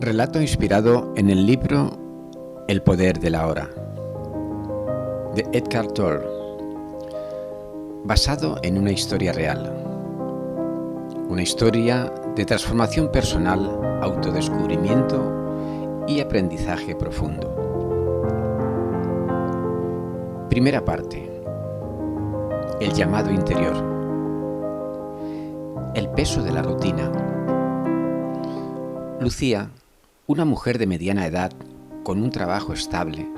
Relato inspirado en el libro El poder de la hora, de Eckhart Tolle, basado en una historia real. Una historia de transformación personal, autodescubrimiento y aprendizaje profundo. Primera parte. El llamado interior. El peso de la rutina. Lucía, una mujer de mediana edad con un trabajo estable,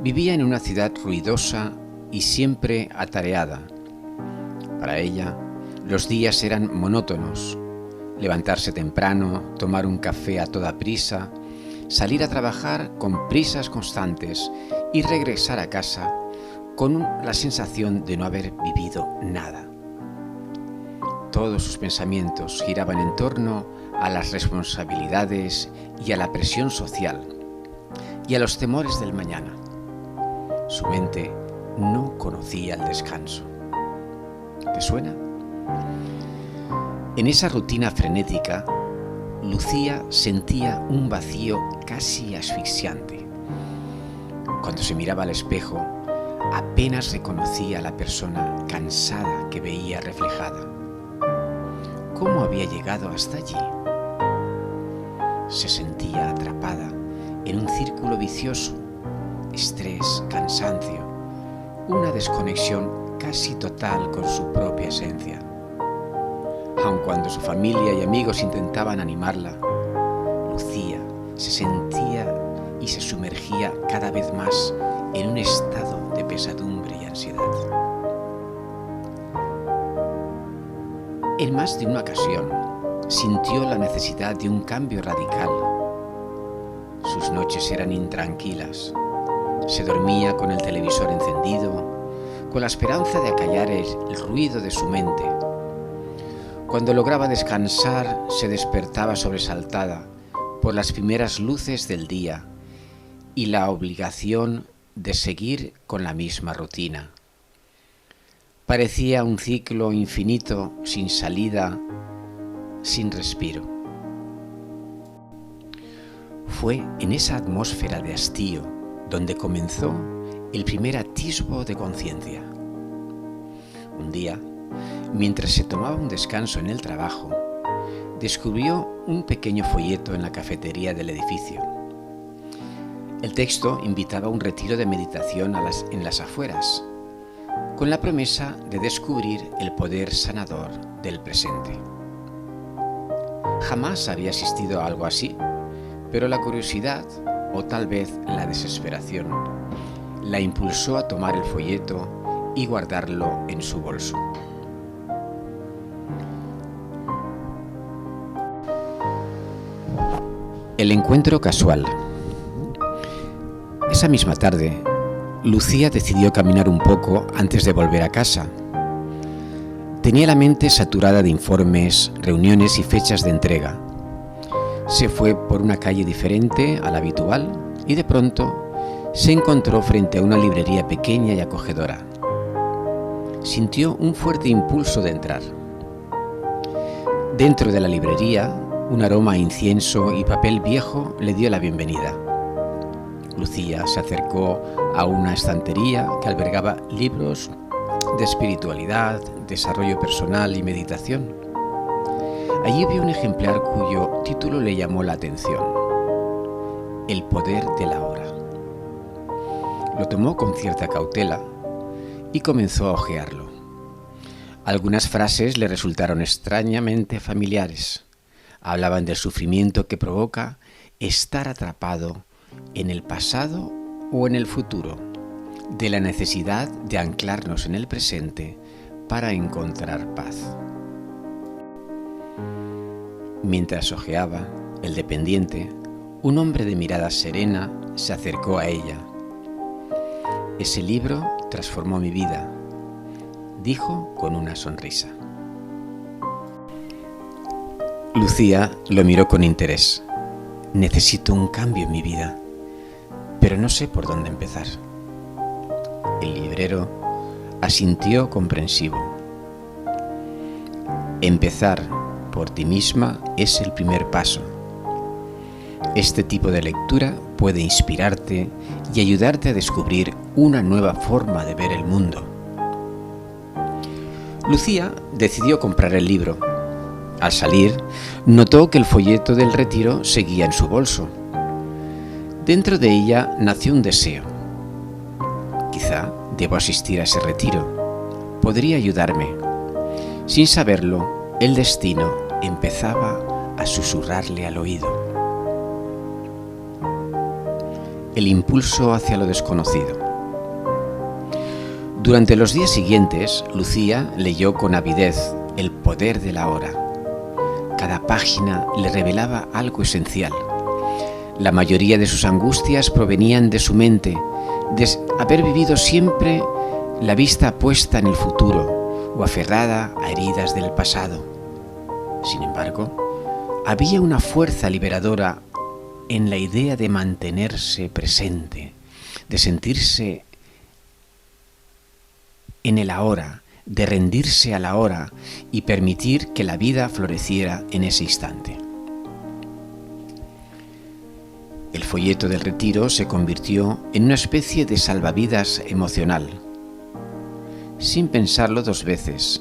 vivía en una ciudad ruidosa y siempre atareada. Para ella, los días eran monótonos: levantarse temprano, tomar un café a toda prisa, salir a trabajar con prisas constantes y regresar a casa con la sensación de no haber vivido nada. Todos sus pensamientos giraban en torno a las responsabilidades y a la presión social y a los temores del mañana. Su mente no conocía el descanso. ¿Te suena? En esa rutina frenética, Lucía sentía un vacío casi asfixiante. Cuando se miraba al espejo, apenas reconocía a la persona cansada que veía reflejada. ¿Cómo había llegado hasta allí? Se sentía atrapada en un círculo vicioso: estrés, cansancio, una desconexión casi total con su propia esencia. Aun cuando su familia y amigos intentaban animarla, Lucía se sentía y se sumergía cada vez más en un estado de pesadumbre y ansiedad. En más de una ocasión, sintió la necesidad de un cambio radical. Sus noches eran intranquilas. Se dormía con el televisor encendido, con la esperanza de acallar el ruido de su mente. Cuando lograba descansar, se despertaba sobresaltada por las primeras luces del día y la obligación de seguir con la misma rutina. Parecía un ciclo infinito, sin salida, sin respiro. Fue en esa atmósfera de hastío donde comenzó el primer atisbo de conciencia. Un día, mientras se tomaba un descanso en el trabajo, descubrió un pequeño folleto en la cafetería del edificio. El texto invitaba a un retiro de meditación en las afueras, con la promesa de descubrir el poder sanador del presente. Jamás había asistido a algo así, pero la curiosidad, o tal vez la desesperación, la impulsó a tomar el folleto y guardarlo en su bolso. El encuentro casual. Esa misma tarde, Lucía decidió caminar un poco antes de volver a casa. Tenía la mente saturada de informes, reuniones y fechas de entrega. Se fue por una calle diferente a la habitual y de pronto se encontró frente a una librería pequeña y acogedora. Sintió un fuerte impulso de entrar. Dentro de la librería, un aroma a incienso y papel viejo le dio la bienvenida. Lucía se acercó a una estantería que albergaba libros de espiritualidad, desarrollo personal y meditación. Allí vio un ejemplar cuyo título le llamó la atención: El poder de la hora. Lo tomó con cierta cautela y comenzó a hojearlo. Algunas frases le resultaron extrañamente familiares. Hablaban del sufrimiento que provoca estar atrapado en el pasado o en el futuro, de la necesidad de anclarnos en el presente para encontrar paz. Mientras hojeaba, el dependiente, un hombre de mirada serena, se acercó a ella. «Ese libro transformó mi vida», dijo con una sonrisa. Lucía lo miró con interés. «Necesito un cambio en mi vida, pero no sé por dónde empezar». El librero asintió comprensivo. Empezar por ti misma es el primer paso. Este tipo de lectura puede inspirarte y ayudarte a descubrir una nueva forma de ver el mundo. Lucía decidió comprar el libro. Al salir, notó que el folleto del retiro seguía en su bolso. Dentro de ella nació un deseo. Quizá debo asistir a ese retiro. Podría ayudarme. Sin saberlo, el destino empezaba a susurrarle al oído. El impulso hacia lo desconocido. Durante los días siguientes, Lucía leyó con avidez El poder de la hora. Cada página le revelaba algo esencial. La mayoría de sus angustias provenían de su mente, de haber vivido siempre la vista puesta en el futuro o aferrada a heridas del pasado. Sin embargo, había una fuerza liberadora en la idea de mantenerse presente, de sentirse en el ahora, de rendirse a la hora y permitir que la vida floreciera en ese instante. El folleto del retiro se convirtió en una especie de salvavidas emocional. Sin pensarlo dos veces,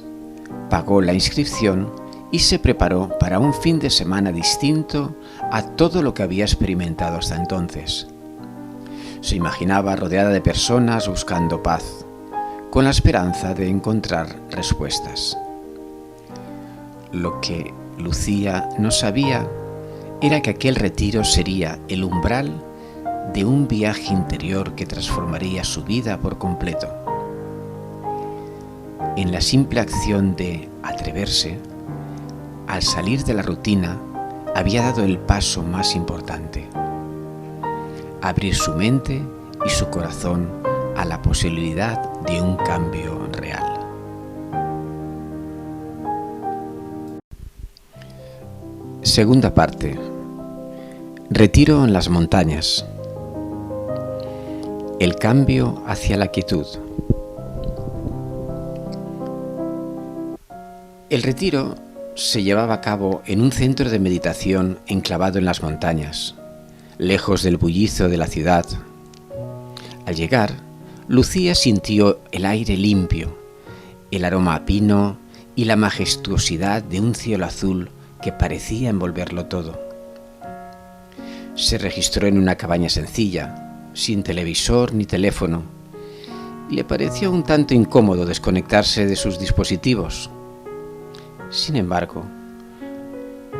pagó la inscripción y se preparó para un fin de semana distinto a todo lo que había experimentado hasta entonces. Se imaginaba rodeada de personas buscando paz, con la esperanza de encontrar respuestas. Lo que Lucía no sabía era que aquel retiro sería el umbral de un viaje interior que transformaría su vida por completo. En la simple acción de atreverse, al salir de la rutina, había dado el paso más importante: abrir su mente y su corazón a la posibilidad de un cambio real. Segunda parte. Retiro en las montañas. El cambio hacia la quietud. El retiro se llevaba a cabo en un centro de meditación enclavado en las montañas, lejos del bullicio de la ciudad. Al llegar, Lucía sintió el aire limpio, el aroma a pino y la majestuosidad de un cielo azul que parecía envolverlo todo. Se registró en una cabaña sencilla, sin televisor ni teléfono, y le pareció un tanto incómodo desconectarse de sus dispositivos. Sin embargo,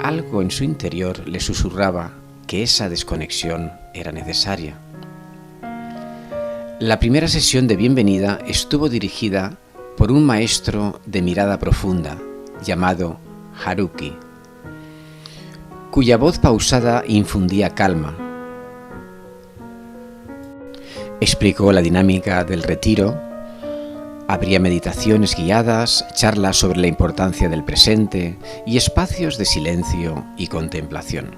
algo en su interior le susurraba que esa desconexión era necesaria. La primera sesión de bienvenida estuvo dirigida por un maestro de mirada profunda, llamado Haruki, cuya voz pausada infundía calma. Explicó la dinámica del retiro. Habría meditaciones guiadas, charlas sobre la importancia del presente y espacios de silencio y contemplación.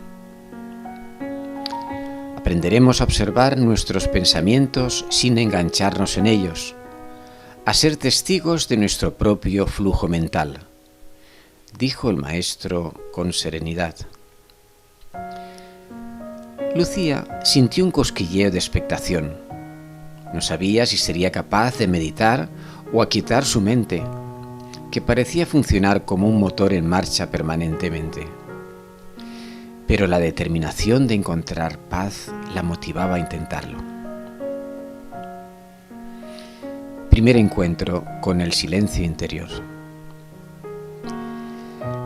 Aprenderemos a observar nuestros pensamientos sin engancharnos en ellos, a ser testigos de nuestro propio flujo mental, dijo el maestro con serenidad. Lucía sintió un cosquilleo de expectación. No sabía si sería capaz de meditar o aquietar su mente, que parecía funcionar como un motor en marcha permanentemente. Pero la determinación de encontrar paz la motivaba a intentarlo. Primer encuentro con el silencio interior.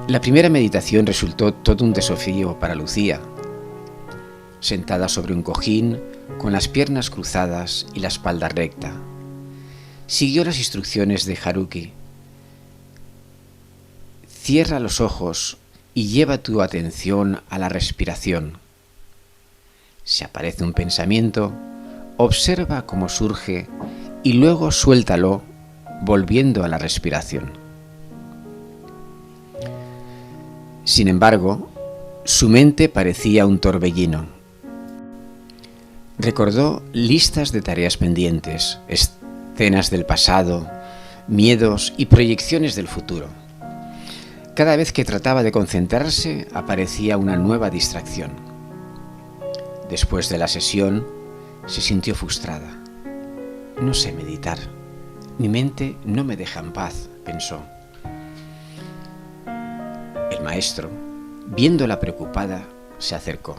La primera meditación resultó todo un desafío para Lucía. Sentada sobre un cojín, con las piernas cruzadas y la espalda recta, siguió las instrucciones de Haruki. Cierra los ojos y lleva tu atención a la respiración. Si aparece un pensamiento, observa cómo surge y luego suéltalo, volviendo a la respiración. Sin embargo, su mente parecía un torbellino. Recordó listas de tareas pendientes, escenas del pasado, miedos y proyecciones del futuro. Cada vez que trataba de concentrarse, aparecía una nueva distracción. Después de la sesión, se sintió frustrada. No sé meditar. Mi mente no me deja en paz, pensó. El maestro, viéndola preocupada, se acercó.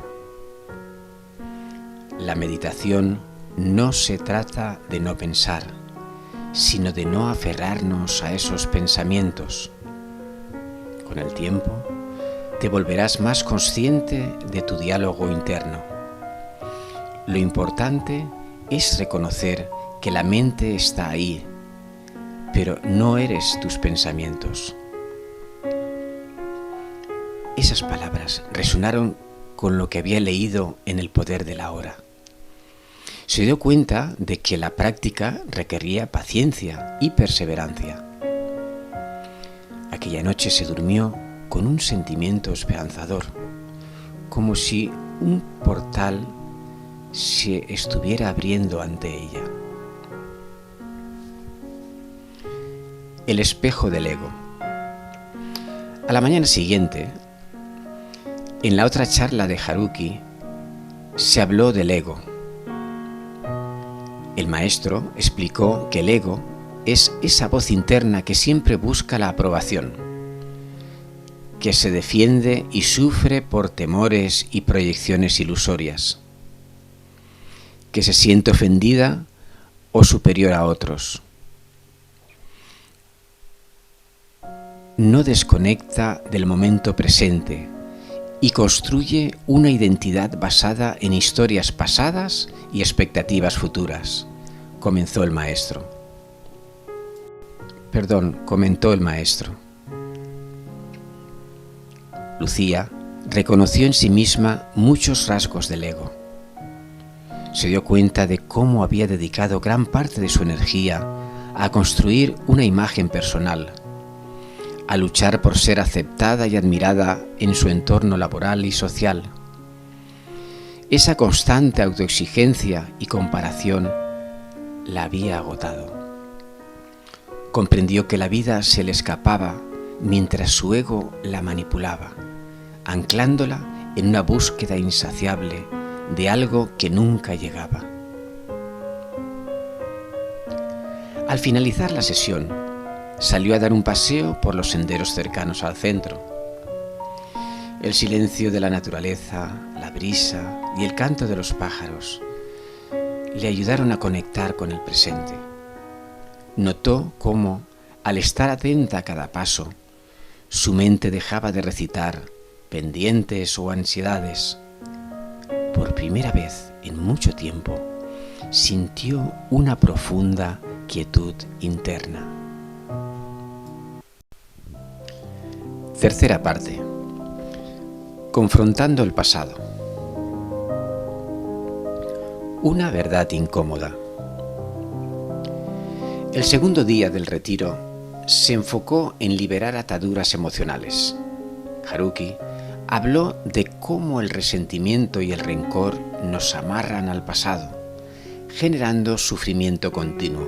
La meditación no se trata de no pensar, sino de no aferrarnos a esos pensamientos. Con el tiempo, te volverás más consciente de tu diálogo interno. Lo importante es reconocer que la mente está ahí, pero no eres tus pensamientos. Esas palabras resonaron con lo que había leído en El poder de la hora. Se dio cuenta de que la práctica requería paciencia y perseverancia. Aquella noche se durmió con un sentimiento esperanzador, como si un portal se estuviera abriendo ante ella. El espejo del ego. A la mañana siguiente, en la otra charla de Haruki, se habló del ego. El maestro explicó que el ego es esa voz interna que siempre busca la aprobación, que se defiende y sufre por temores y proyecciones ilusorias, que se siente ofendida o superior a otros. No desconecta del momento presente y construye una identidad basada en historias pasadas y expectativas futuras, comentó el maestro. Lucía reconoció en sí misma muchos rasgos del ego. Se dio cuenta de cómo había dedicado gran parte de su energía a construir una imagen personal, a luchar por ser aceptada y admirada en su entorno laboral y social. Esa constante autoexigencia y comparación la había agotado. Comprendió que la vida se le escapaba mientras su ego la manipulaba, anclándola en una búsqueda insaciable de algo que nunca llegaba. Al finalizar la sesión, salió a dar un paseo por los senderos cercanos al centro. El silencio de la naturaleza, la brisa y el canto de los pájaros le ayudaron a conectar con el presente. Notó cómo, al estar atenta a cada paso, su mente dejaba de recitar pendientes o ansiedades. Por primera vez en mucho tiempo, sintió una profunda quietud interna. Tercera parte. Confrontando el pasado. Una verdad incómoda. El segundo día del retiro se enfocó en liberar ataduras emocionales. Haruki habló de cómo el resentimiento y el rencor nos amarran al pasado, generando sufrimiento continuo.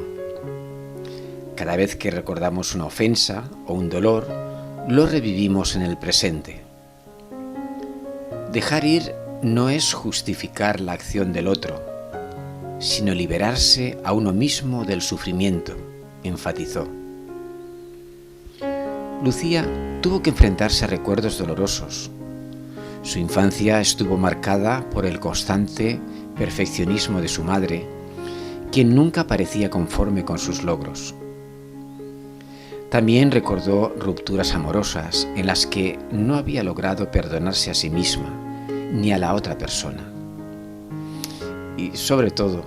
Cada vez que recordamos una ofensa o un dolor, lo revivimos en el presente. Dejar ir no es justificar la acción del otro, sino liberarse a uno mismo del sufrimiento, enfatizó. Lucía tuvo que enfrentarse a recuerdos dolorosos. Su infancia estuvo marcada por el constante perfeccionismo de su madre, quien nunca parecía conforme con sus logros. También recordó rupturas amorosas en las que no había logrado perdonarse a sí misma ni a la otra persona. Y sobre todo,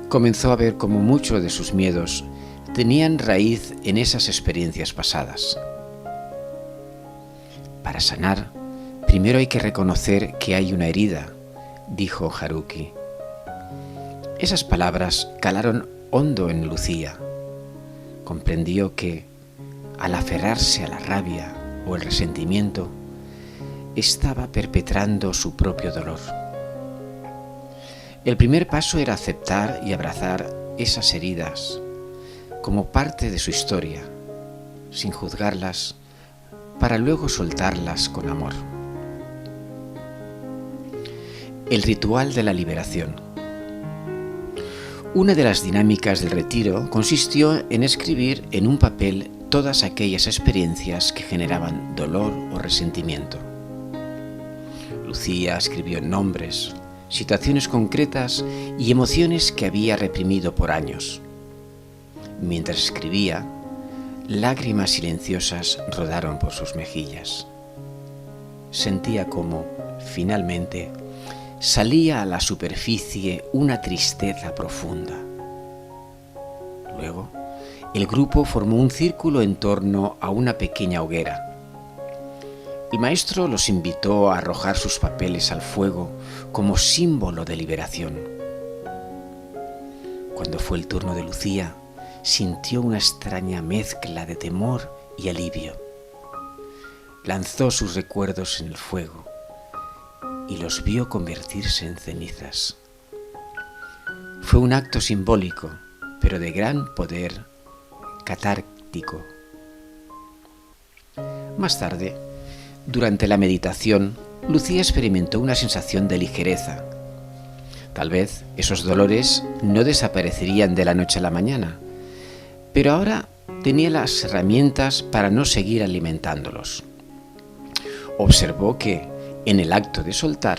comenzó a ver cómo muchos de sus miedos tenían raíz en esas experiencias pasadas. Para sanar, primero hay que reconocer que hay una herida, dijo Haruki. Esas palabras calaron hondo en Lucía. Comprendió que, al aferrarse a la rabia o el resentimiento, estaba perpetrando su propio dolor. El primer paso era aceptar y abrazar esas heridas como parte de su historia, sin juzgarlas, para luego soltarlas con amor. El ritual de la liberación. Una de las dinámicas del retiro consistió en escribir en un papel todas aquellas experiencias que generaban dolor o resentimiento. Lucía escribió nombres, situaciones concretas y emociones que había reprimido por años. Mientras escribía, lágrimas silenciosas rodaron por sus mejillas. Sentía como, finalmente, salía a la superficie una tristeza profunda. Luego, el grupo formó un círculo en torno a una pequeña hoguera. El maestro los invitó a arrojar sus papeles al fuego como símbolo de liberación. Cuando fue el turno de Lucía, sintió una extraña mezcla de temor y alivio. Lanzó sus recuerdos en el fuego y los vio convertirse en cenizas. Fue un acto simbólico, pero de gran poder catártico. Más tarde, durante la meditación, Lucía experimentó una sensación de ligereza. Tal vez esos dolores no desaparecerían de la noche a la mañana, pero ahora tenía las herramientas para no seguir alimentándolos. Observó que, en el acto de soltar,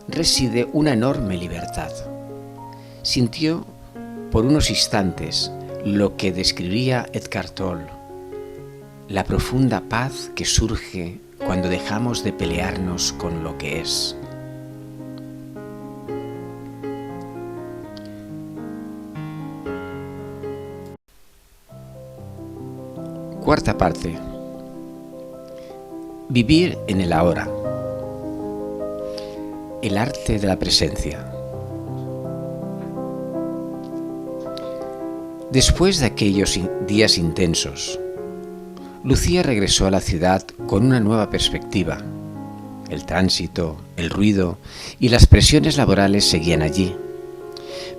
reside una enorme libertad. Sintió por unos instantes lo que describiría Eckhart Tolle, la profunda paz que surge cuando dejamos de pelearnos con lo que es. Cuarta parte. Vivir en el ahora. El arte de la presencia. Después de aquellos días intensos, Lucía regresó a la ciudad con una nueva perspectiva. El tránsito, el ruido y las presiones laborales seguían allí,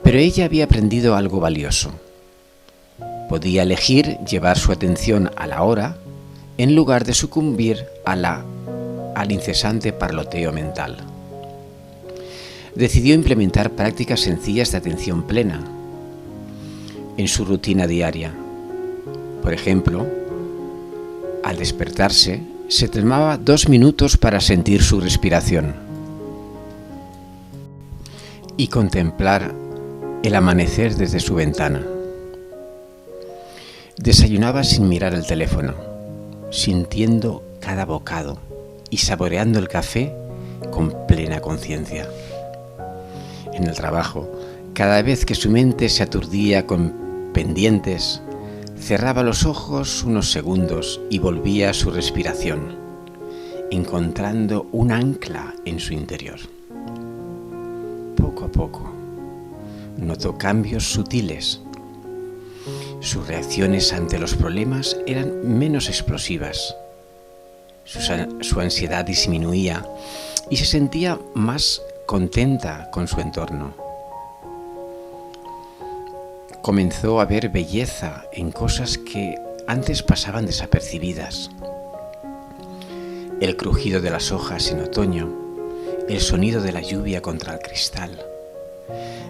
pero ella había aprendido algo valioso. Podía elegir llevar su atención a la hora en lugar de sucumbir al incesante parloteo mental. Decidió implementar prácticas sencillas de atención plena en su rutina diaria. Por ejemplo, al despertarse, se tomaba 2 minutos para sentir su respiración y contemplar el amanecer desde su ventana. Desayunaba sin mirar el teléfono, sintiendo cada bocado y saboreando el café con plena conciencia. En el trabajo, cada vez que su mente se aturdía con pendientes, cerraba los ojos unos segundos y volvía a su respiración, encontrando un ancla en su interior. Poco a poco, notó cambios sutiles. Sus reacciones ante los problemas eran menos explosivas. Su ansiedad disminuía y se sentía más contenta con su entorno. Comenzó a ver belleza en cosas que antes pasaban desapercibidas. El crujido de las hojas en otoño, el sonido de la lluvia contra el cristal,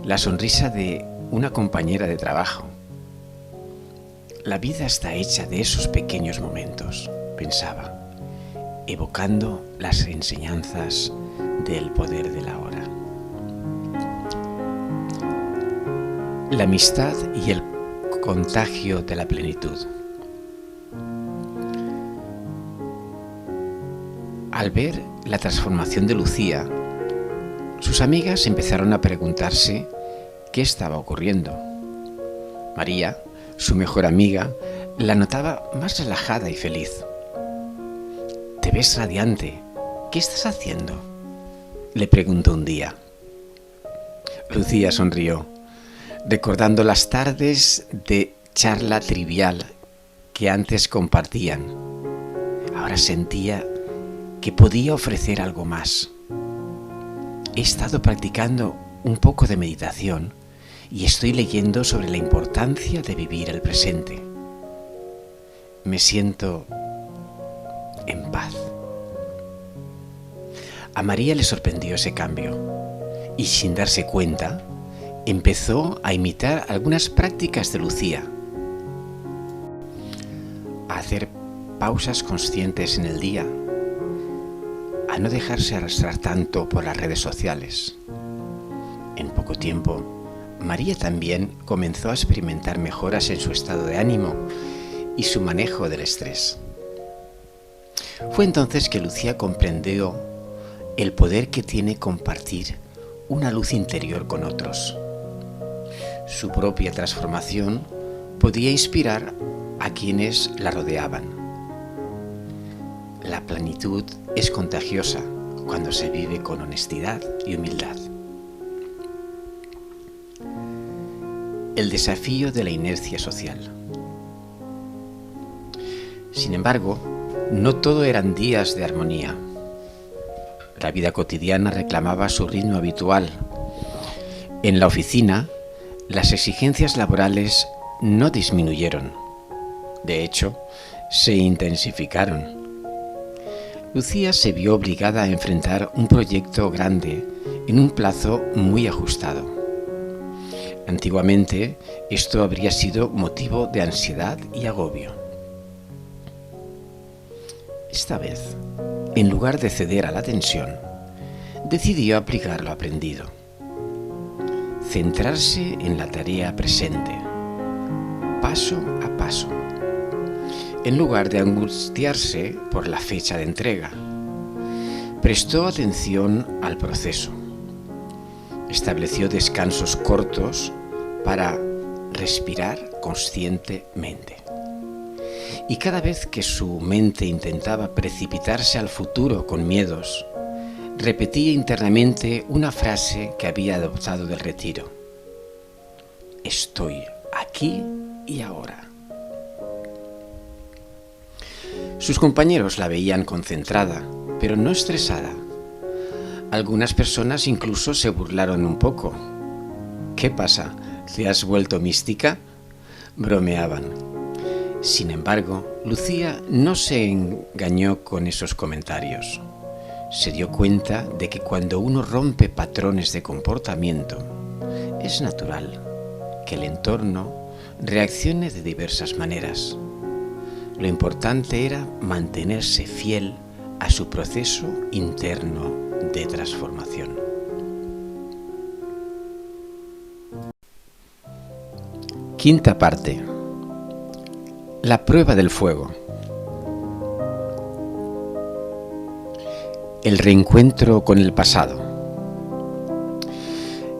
la sonrisa de una compañera de trabajo. La vida está hecha de esos pequeños momentos, pensaba, evocando las enseñanzas del poder de la hora. La amistad y el contagio de la plenitud. Al ver la transformación de Lucía, sus amigas empezaron a preguntarse qué estaba ocurriendo. María, su mejor amiga, la notaba más relajada y feliz. «Te ves radiante. ¿Qué estás haciendo?», le preguntó un día. Lucía sonrió, recordando las tardes de charla trivial que antes compartían. Ahora sentía que podía ofrecer algo más. He estado practicando un poco de meditación y estoy leyendo sobre la importancia de vivir el presente. Me siento en paz. A María le sorprendió ese cambio. y sin darse cuenta, empezó a imitar algunas prácticas de Lucía, a hacer pausas conscientes en el día, a no dejarse arrastrar tanto por las redes sociales. En poco tiempo, María también comenzó a experimentar mejoras en su estado de ánimo y su manejo del estrés. Fue entonces que Lucía comprendió el poder que tiene compartir una luz interior con otros. Su propia transformación podía inspirar a quienes la rodeaban. La plenitud es contagiosa cuando se vive con honestidad y humildad. El desafío de la inercia social. Sin embargo, no todo eran días de armonía. La vida cotidiana reclamaba su ritmo habitual. En la oficina, las exigencias laborales no disminuyeron. De hecho, se intensificaron. Lucía se vio obligada a enfrentar un proyecto grande en un plazo muy ajustado. Antiguamente, esto habría sido motivo de ansiedad y agobio. Esta vez, en lugar de ceder a la tensión, decidió aplicar lo aprendido. Centrarse en la tarea presente, paso a paso, en lugar de angustiarse por la fecha de entrega. Prestó atención al proceso. Estableció descansos cortos para respirar conscientemente. Y cada vez que su mente intentaba precipitarse al futuro con miedos, repetía internamente una frase que había adoptado del retiro: estoy aquí y ahora. Sus compañeros la veían concentrada, pero no estresada. Algunas personas incluso se burlaron un poco. ¿Qué pasa? ¿Te has vuelto mística? Bromeaban. Sin embargo, Lucía no se engañó con esos comentarios. Se dio cuenta de que cuando uno rompe patrones de comportamiento, es natural que el entorno reaccione de diversas maneras. Lo importante era mantenerse fiel a su proceso interno de transformación. Quinta parte. La prueba del fuego. El reencuentro con el pasado.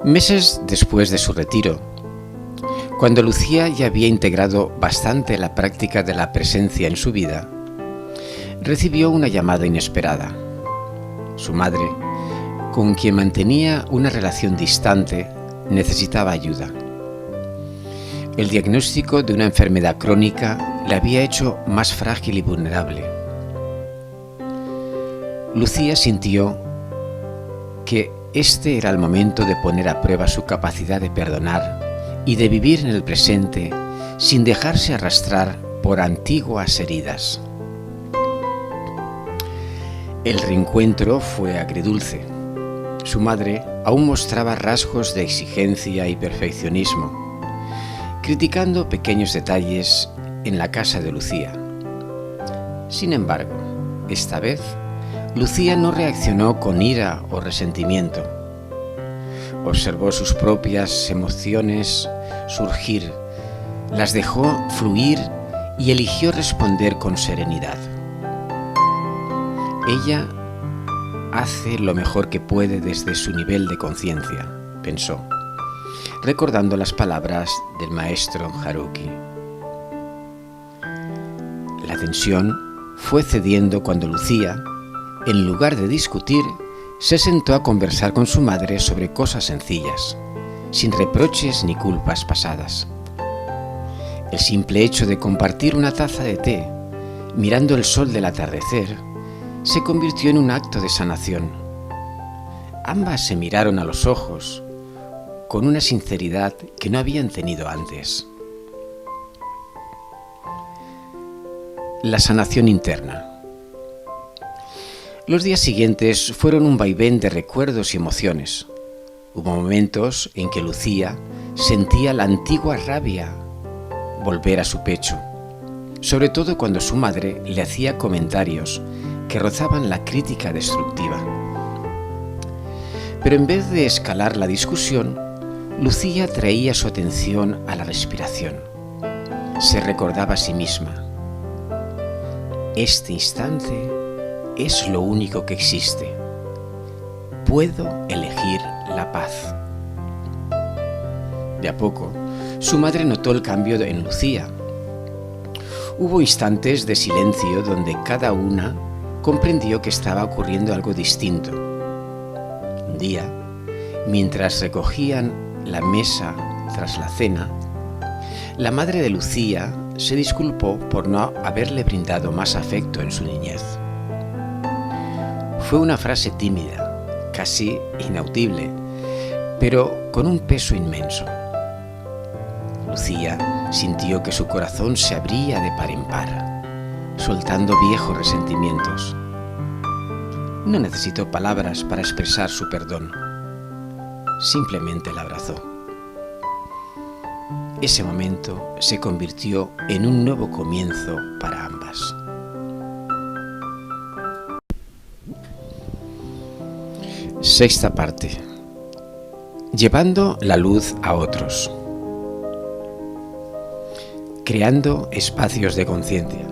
Meses después de su retiro, cuando Lucía ya había integrado bastante la práctica de la presencia en su vida, recibió una llamada inesperada. Su madre, con quien mantenía una relación distante, necesitaba ayuda. El diagnóstico de una enfermedad crónica la había hecho más frágil y vulnerable. Lucía sintió que este era el momento de poner a prueba su capacidad de perdonar y de vivir en el presente sin dejarse arrastrar por antiguas heridas. El reencuentro fue agridulce. Su madre aún mostraba rasgos de exigencia y perfeccionismo, criticando pequeños detalles en la casa de Lucía. Sin embargo, esta vez, Lucía no reaccionó con ira o resentimiento. Observó sus propias emociones surgir, las dejó fluir y eligió responder con serenidad. Ella hace lo mejor que puede desde su nivel de conciencia, pensó, recordando las palabras del maestro Haruki. La tensión fue cediendo cuando Lucía, en lugar de discutir, se sentó a conversar con su madre sobre cosas sencillas, sin reproches ni culpas pasadas. El simple hecho de compartir una taza de té, mirando el sol del atardecer, se convirtió en un acto de sanación. Ambas se miraron a los ojos, con una sinceridad que no habían tenido antes. La sanación interna. Los días siguientes fueron un vaivén de recuerdos y emociones. Hubo momentos en que Lucía sentía la antigua rabia volver a su pecho, sobre todo cuando su madre le hacía comentarios que rozaban la crítica destructiva. Pero en vez de escalar la discusión, Lucía traía su atención a la respiración. Se recordaba a sí misma: este instante es lo único que existe. Puedo elegir la paz. De a poco, su madre notó el cambio en Lucía. Hubo instantes de silencio donde cada una comprendió que estaba ocurriendo algo distinto. Un día, mientras recogían la mesa tras la cena, la madre de Lucía se disculpó por no haberle brindado más afecto en su niñez. Fue una frase tímida, casi inaudible, pero con un peso inmenso. Lucía sintió que su corazón se abría de par en par, soltando viejos resentimientos. No necesitó palabras para expresar su perdón. Simplemente la abrazó. Ese momento se convirtió en un nuevo comienzo para ambas. Sexta parte. Llevando la luz a otros. Creando espacios de conciencia.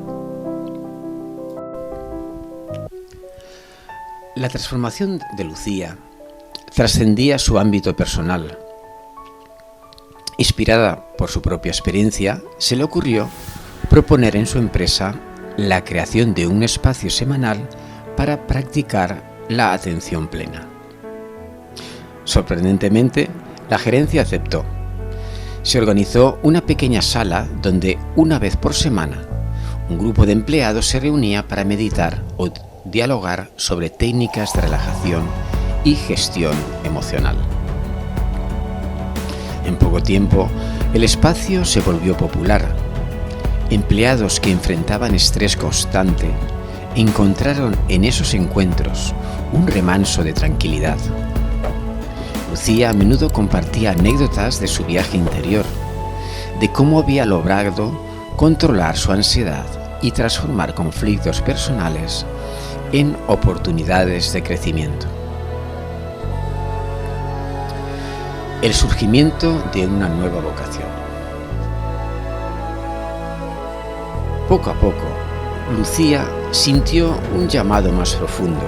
La transformación de Lucía trascendía su ámbito personal. Inspirada por su propia experiencia, se le ocurrió proponer en su empresa la creación de un espacio semanal para practicar la atención plena. Sorprendentemente, la gerencia aceptó. Se organizó una pequeña sala donde una vez por semana un grupo de empleados se reunía para meditar o dialogar sobre técnicas de relajación y gestión emocional. En poco tiempo, el espacio se volvió popular. Empleados que enfrentaban estrés constante encontraron en esos encuentros un remanso de tranquilidad. Lucía a menudo compartía anécdotas de su viaje interior, de cómo había logrado controlar su ansiedad y transformar conflictos personales en oportunidades de crecimiento. El surgimiento de una nueva vocación. Poco a poco, Lucía sintió un llamado más profundo.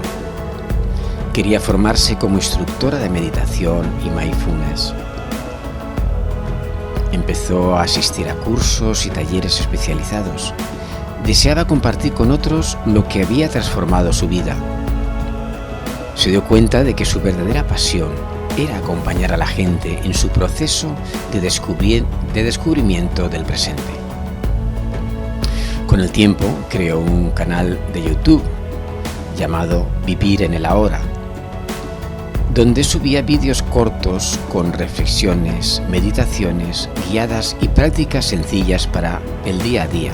Quería formarse como instructora de meditación y mindfulness. Empezó a asistir a cursos y talleres especializados. Deseaba compartir con otros lo que había transformado su vida. Se dio cuenta de que su verdadera pasión era acompañar a la gente en su proceso de descubrimiento del presente. Con el tiempo creó un canal de YouTube llamado Vivir en el Ahora, donde subía vídeos cortos con reflexiones, meditaciones guiadas y prácticas sencillas para el día a día.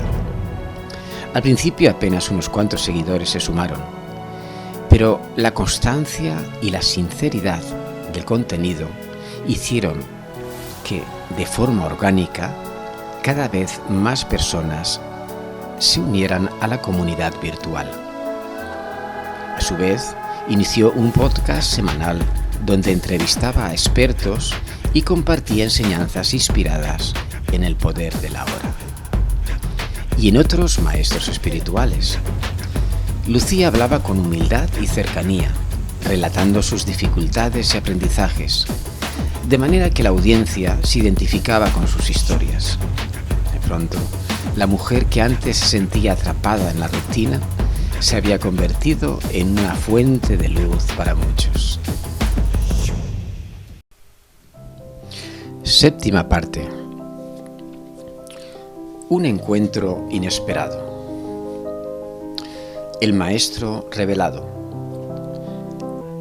Al principio apenas unos cuantos seguidores se sumaron, pero la constancia y la sinceridad del contenido hicieron que, de forma orgánica, cada vez más personas se unieran a la comunidad virtual. A su vez, inició un podcast semanal donde entrevistaba a expertos y compartía enseñanzas inspiradas en el poder de la hora y en otros maestros espirituales. Lucía hablaba con humildad y cercanía, relatando sus dificultades y aprendizajes, de manera que la audiencia se identificaba con sus historias. De pronto, la mujer que antes se sentía atrapada en la rutina se había convertido en una fuente de luz para muchos. Séptima parte. Un encuentro inesperado. El maestro revelado.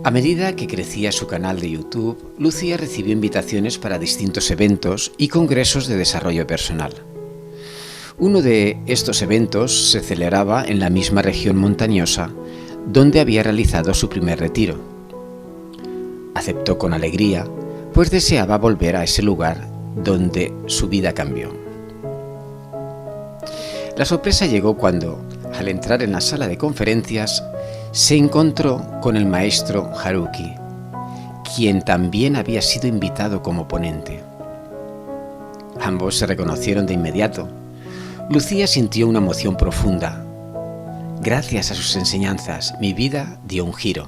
A medida que crecía su canal de YouTube, Lucía recibió invitaciones para distintos eventos y congresos de desarrollo personal. Uno de estos eventos se celebraba en la misma región montañosa donde había realizado su primer retiro. Aceptó con alegría, pues deseaba volver a ese lugar donde su vida cambió. La sorpresa llegó cuando, al entrar en la sala de conferencias, se encontró con el maestro Haruki, quien también había sido invitado como ponente. Ambos se reconocieron de inmediato. Lucía sintió una emoción profunda. Gracias a sus enseñanzas, mi vida dio un giro,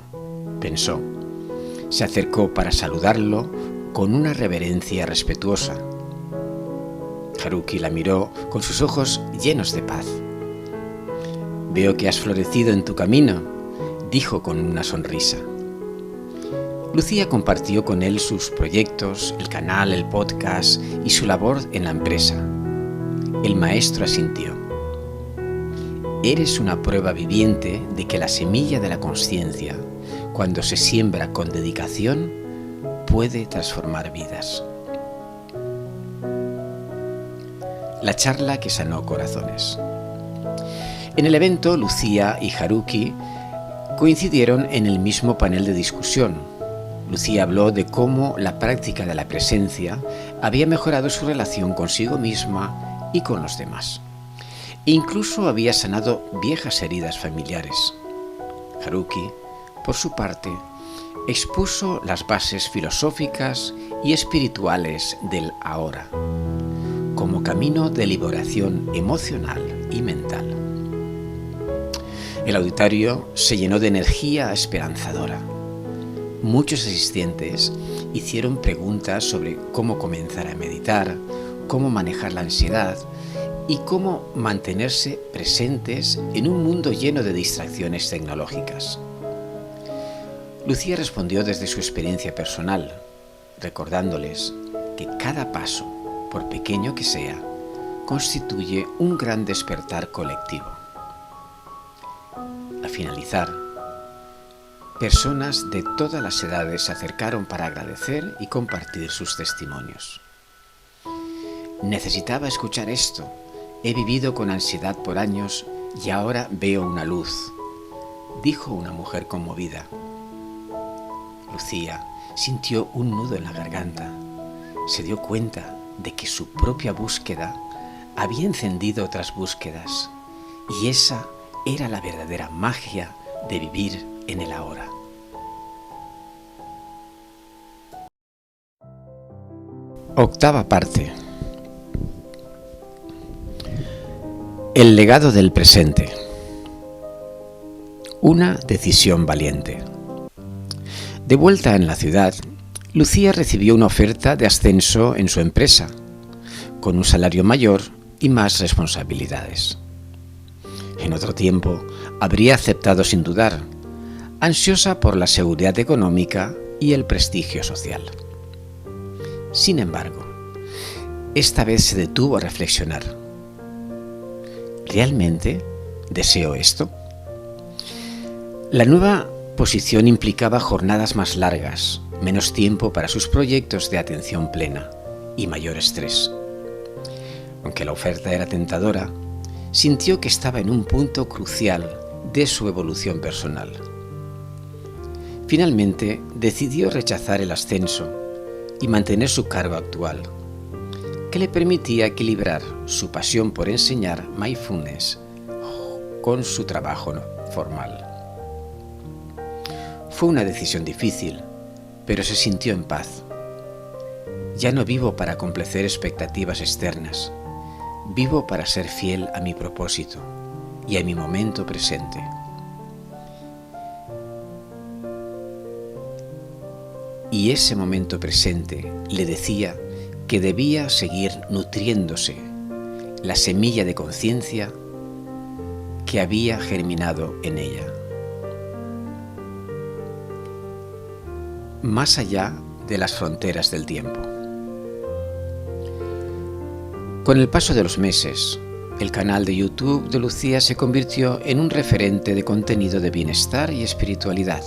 pensó. Se acercó para saludarlo con una reverencia respetuosa. Haruki la miró con sus ojos llenos de paz. Veo que has florecido en tu camino, dijo con una sonrisa. Lucía compartió con él sus proyectos, el canal, el podcast y su labor en la empresa. El maestro asintió. Eres una prueba viviente de que la semilla de la consciencia, cuando se siembra con dedicación, puede transformar vidas. La charla que sanó corazones. En el evento, Lucía y Haruki coincidieron en el mismo panel de discusión. Lucía habló de cómo la práctica de la presencia había mejorado su relación consigo misma y con los demás. E incluso había sanado viejas heridas familiares. Haruki, por su parte, expuso las bases filosóficas y espirituales del ahora, como camino de liberación emocional y mental. El auditorio se llenó de energía esperanzadora. Muchos asistentes hicieron preguntas sobre cómo comenzar a meditar, cómo manejar la ansiedad y cómo mantenerse presentes en un mundo lleno de distracciones tecnológicas. Lucía respondió desde su experiencia personal, recordándoles que cada paso, por pequeño que sea, constituye un gran despertar colectivo. Al finalizar, personas de todas las edades se acercaron para agradecer y compartir sus testimonios. Necesitaba escuchar esto. He vivido con ansiedad por años y ahora veo una luz, dijo una mujer conmovida. Lucía sintió un nudo en la garganta. Se dio cuenta de que su propia búsqueda había encendido otras búsquedas, y esa era la verdadera magia de vivir en el ahora. Octava parte. El legado del presente. Una decisión valiente. De vuelta en la ciudad, Lucía recibió una oferta de ascenso en su empresa, con un salario mayor y más responsabilidades. En otro tiempo, habría aceptado sin dudar, ansiosa por la seguridad económica y el prestigio social. Sin embargo, esta vez se detuvo a reflexionar. ¿Realmente deseo esto? La nueva posición implicaba jornadas más largas, menos tiempo para sus proyectos de atención plena y mayor estrés. Aunque la oferta era tentadora, sintió que estaba en un punto crucial de su evolución personal. Finalmente, decidió rechazar el ascenso y mantener su cargo actual, que le permitía equilibrar su pasión por enseñar mindfulness con su trabajo formal. Fue una decisión difícil, pero se sintió en paz. Ya no vivo para complacer expectativas externas, vivo para ser fiel a mi propósito y a mi momento presente. Y ese momento presente le decía que debía seguir nutriéndose la semilla de conciencia que había germinado en ella. Más allá de las fronteras del tiempo. Con el paso de los meses, el canal de YouTube de Lucía se convirtió en un referente de contenido de bienestar y espiritualidad.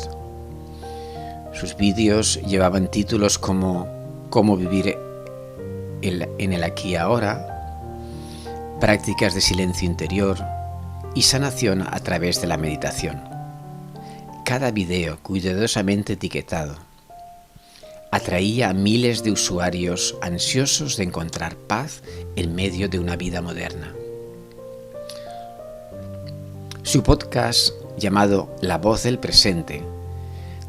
Sus vídeos llevaban títulos como Cómo vivir en el aquí y ahora, prácticas de silencio interior y sanación a través de la meditación. Cada video cuidadosamente etiquetado. atraía a miles de usuarios ansiosos de encontrar paz en medio de una vida moderna. Su podcast, llamado La Voz del Presente,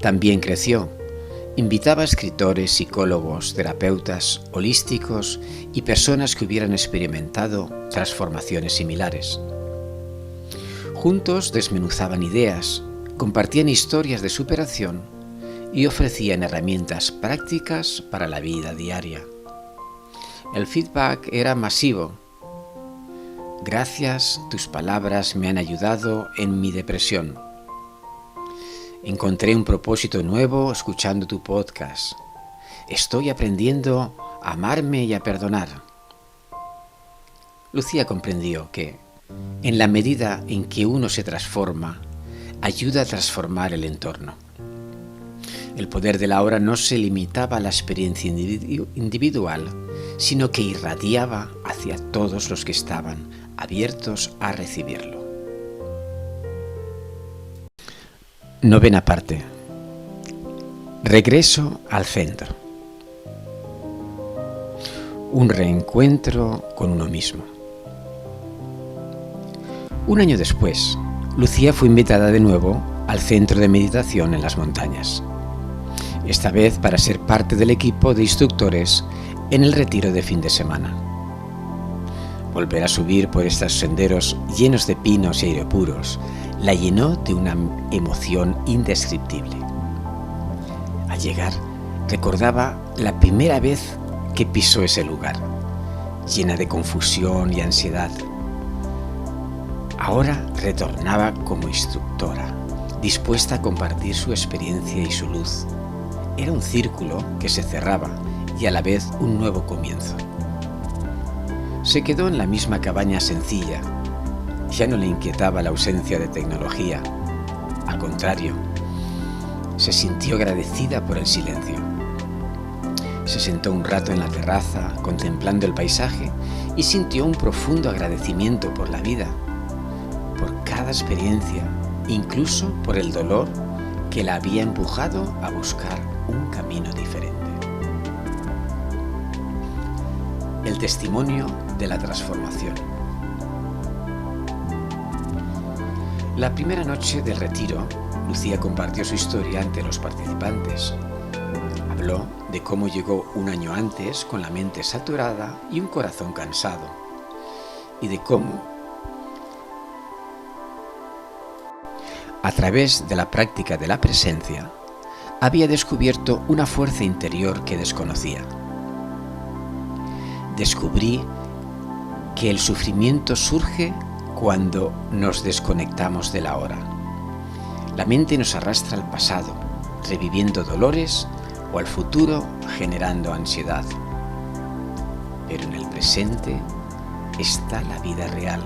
también creció. Invitaba a escritores, psicólogos, terapeutas holísticos y personas que hubieran experimentado transformaciones similares. Juntos desmenuzaban ideas, compartían historias de superación y ofrecían herramientas prácticas para la vida diaria. El feedback era masivo. Gracias, tus palabras me han ayudado en mi depresión. Encontré un propósito nuevo escuchando tu podcast. Estoy aprendiendo a amarme y a perdonar. Lucía comprendió que, en la medida en que uno se transforma, ayuda a transformar el entorno. El poder de la hora no se limitaba a la experiencia individual, sino que irradiaba hacia todos los que estaban abiertos a recibirlo. Novena parte. Regreso al centro. Un reencuentro con uno mismo. Un año después, Lucía fue invitada de nuevo al centro de meditación en las montañas. Esta vez para ser parte del equipo de instructores en el retiro de fin de semana. Volver a subir por estos senderos llenos de pinos y airepuros la llenó de una emoción indescriptible. Al llegar, recordaba la primera vez que pisó ese lugar, llena de confusión y ansiedad. Ahora retornaba como instructora, dispuesta a compartir su experiencia y su luz. Era un círculo que se cerraba y a la vez un nuevo comienzo. Se quedó en la misma cabaña sencilla. Ya no le inquietaba la ausencia de tecnología. Al contrario, se sintió agradecida por el silencio. Se sentó un rato en la terraza, contemplando el paisaje, y sintió un profundo agradecimiento por la vida, por cada experiencia, incluso por el dolor que la había empujado a buscar un camino diferente. El testimonio de la transformación. La primera noche del retiro, Lucía compartió su historia ante los participantes. Habló de cómo llegó un año antes con la mente saturada y un corazón cansado, y de cómo, a través de la práctica de la presencia, había descubierto una fuerza interior que desconocía. Descubrí que el sufrimiento surge cuando nos desconectamos de la hora. La mente nos arrastra al pasado, reviviendo dolores, o al futuro, generando ansiedad. Pero en el presente está la vida real,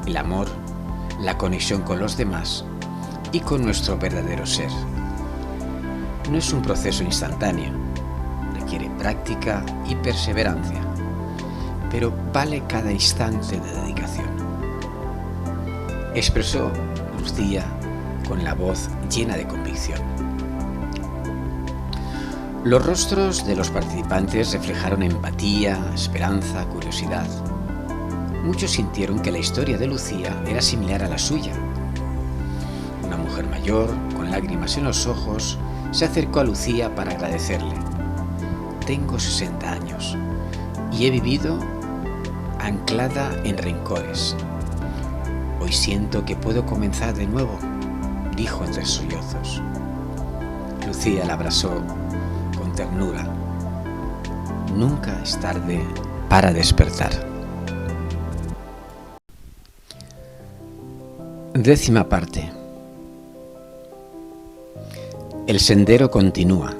el amor, la conexión con los demás y con nuestro verdadero ser. No es un proceso instantáneo, requiere práctica y perseverancia, pero vale cada instante de dedicación. Expresó Lucía con la voz llena de convicción. Los rostros de los participantes reflejaron empatía, esperanza, curiosidad. Muchos sintieron que la historia de Lucía era similar a la suya. Una mujer mayor, con lágrimas en los ojos, se acercó a Lucía para agradecerle. Tengo 60 años y he vivido anclada en rencores. Hoy siento que puedo comenzar de nuevo, dijo entre sollozos. Lucía la abrazó con ternura. Nunca es tarde para despertar. 10ª parte. El sendero continúa.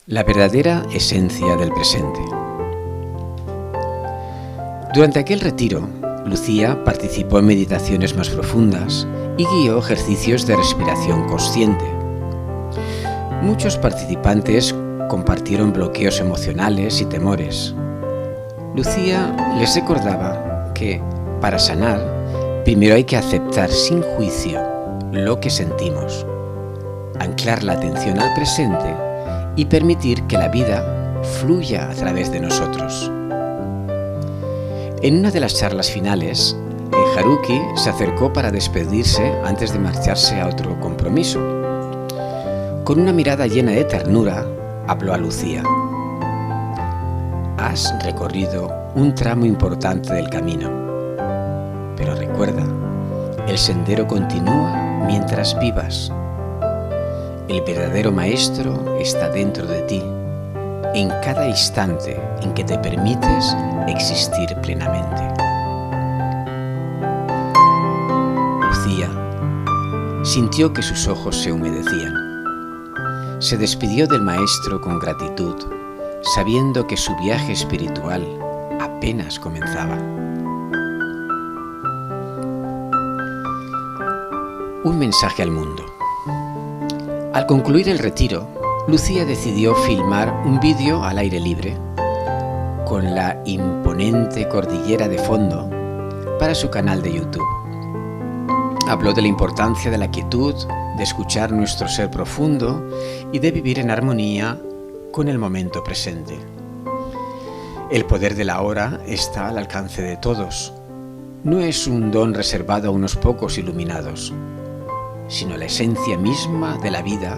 La verdadera esencia del presente. Durante aquel retiro, Lucía participó en meditaciones más profundas y guió ejercicios de respiración consciente. Muchos participantes compartieron bloqueos emocionales y temores. Lucía les recordaba que, para sanar, primero hay que aceptar sin juicio lo que sentimos. anclar la atención al presente y permitir que la vida fluya a través de nosotros. En una de las charlas finales, Haruki se acercó para despedirse antes de marcharse a otro compromiso. Con una mirada llena de ternura, habló a Lucía. Has recorrido un tramo importante del camino, pero recuerda, el sendero continúa mientras vivas. El verdadero maestro está dentro de ti, en cada instante en que te permites existir plenamente. Lucía sintió que sus ojos se humedecían. Se despidió del maestro con gratitud, sabiendo que su viaje espiritual apenas comenzaba. Un mensaje al mundo. Al concluir el retiro, Lucía decidió filmar un vídeo al aire libre, con la imponente cordillera de fondo, para su canal de YouTube. Habló de la importancia de la quietud, de escuchar nuestro ser profundo y de vivir en armonía con el momento presente. El poder de la hora está al alcance de todos. No es un don reservado a unos pocos iluminados, sino la esencia misma de la vida,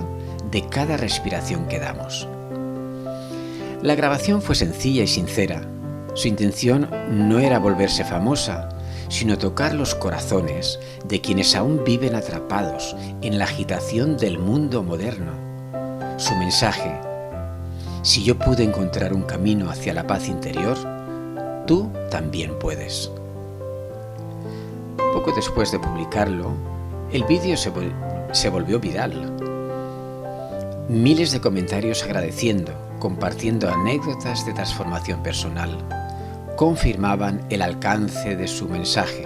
de cada respiración que damos. La grabación fue sencilla y sincera. Su intención no era volverse famosa, sino tocar los corazones de quienes aún viven atrapados en la agitación del mundo moderno. Su mensaje: si yo pude encontrar un camino hacia la paz interior, tú también puedes. Poco después de publicarlo, el vídeo se volvió viral. Miles de comentarios agradeciendo, compartiendo anécdotas de transformación personal, confirmaban el alcance de su mensaje.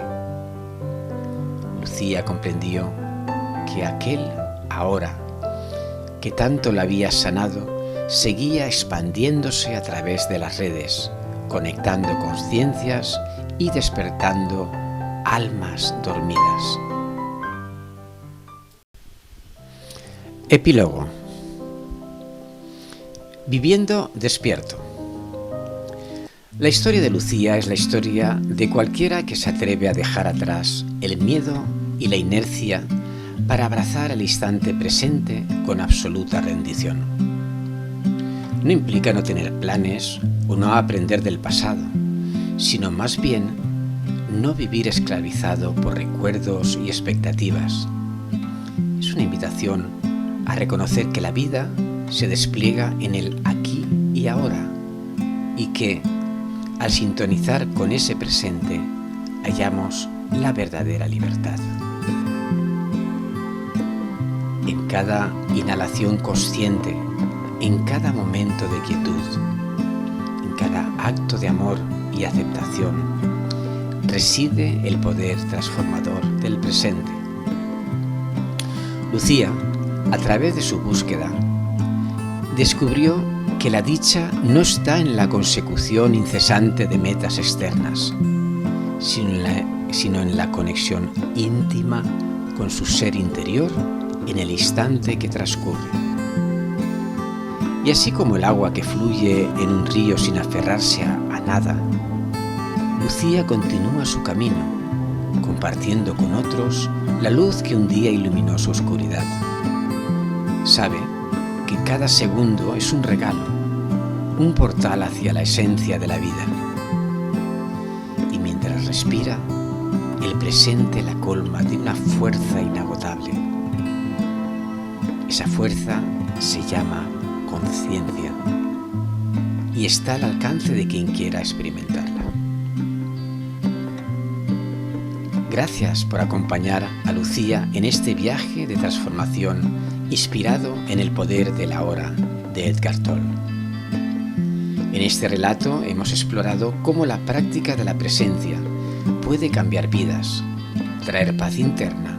Lucía comprendió que aquel ahora, que tanto la había sanado, seguía expandiéndose a través de las redes, conectando conciencias y despertando almas dormidas. Epílogo. Viviendo despierto. La historia de Lucía es la historia de cualquiera que se atreve a dejar atrás el miedo y la inercia para abrazar el instante presente con absoluta rendición. No implica no tener planes o no aprender del pasado, sino más bien no vivir esclavizado por recuerdos y expectativas. Es una invitación a reconocer que la vida se despliega en el aquí y ahora y que, al sintonizar con ese presente, hallamos la verdadera libertad. En cada inhalación consciente, en cada momento de quietud, en cada acto de amor y aceptación, reside el poder transformador del presente. Lucía, a través de su búsqueda, descubrió que la dicha no está en la consecución incesante de metas externas, sino en la conexión íntima con su ser interior en el instante que transcurre. Y así como el agua que fluye en un río sin aferrarse a nada, Lucía continúa su camino, compartiendo con otros la luz que un día iluminó su oscuridad. Sabe que cada segundo es un regalo, un portal hacia la esencia de la vida. Y mientras respira, el presente la colma de una fuerza inagotable. Esa fuerza se llama conciencia y está al alcance de quien quiera experimentarla. Gracias por acompañar a Lucía en este viaje de transformación inspirado en el poder de la hora de Eckhart Tolle. En este relato hemos explorado cómo la práctica de la presencia puede cambiar vidas, traer paz interna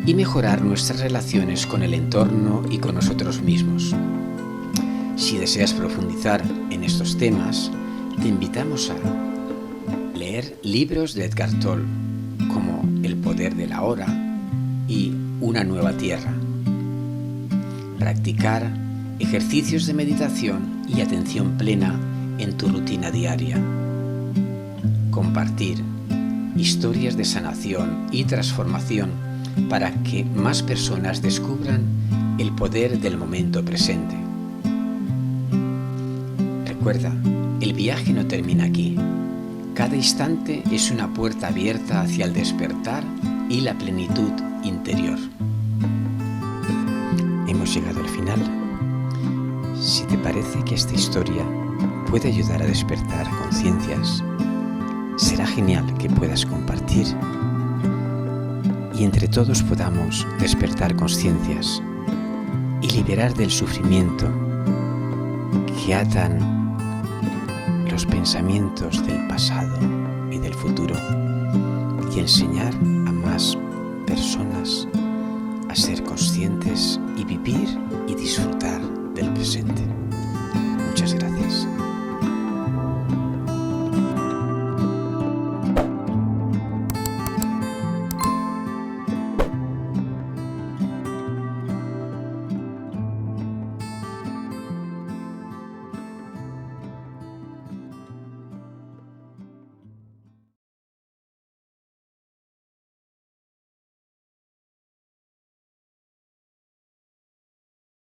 y mejorar nuestras relaciones con el entorno y con nosotros mismos. Si deseas profundizar en estos temas, te invitamos a leer libros de Eckhart Tolle como El poder de la hora y Una nueva tierra, practicar ejercicios de meditación y atención plena en tu rutina diaria, compartir historias de sanación y transformación para que más personas descubran el poder del momento presente. Recuerda, el viaje no termina aquí. Cada instante es una puerta abierta hacia el despertar y la plenitud interior. Hemos llegado al final. Si te parece que esta historia puede ayudar a despertar conciencias, será genial que puedas compartir y entre todos podamos despertar conciencias y liberar del sufrimiento que atan los pensamientos del pasado y del futuro y enseñar a más personas a ser conscientes y vivir y disfrutar del presente.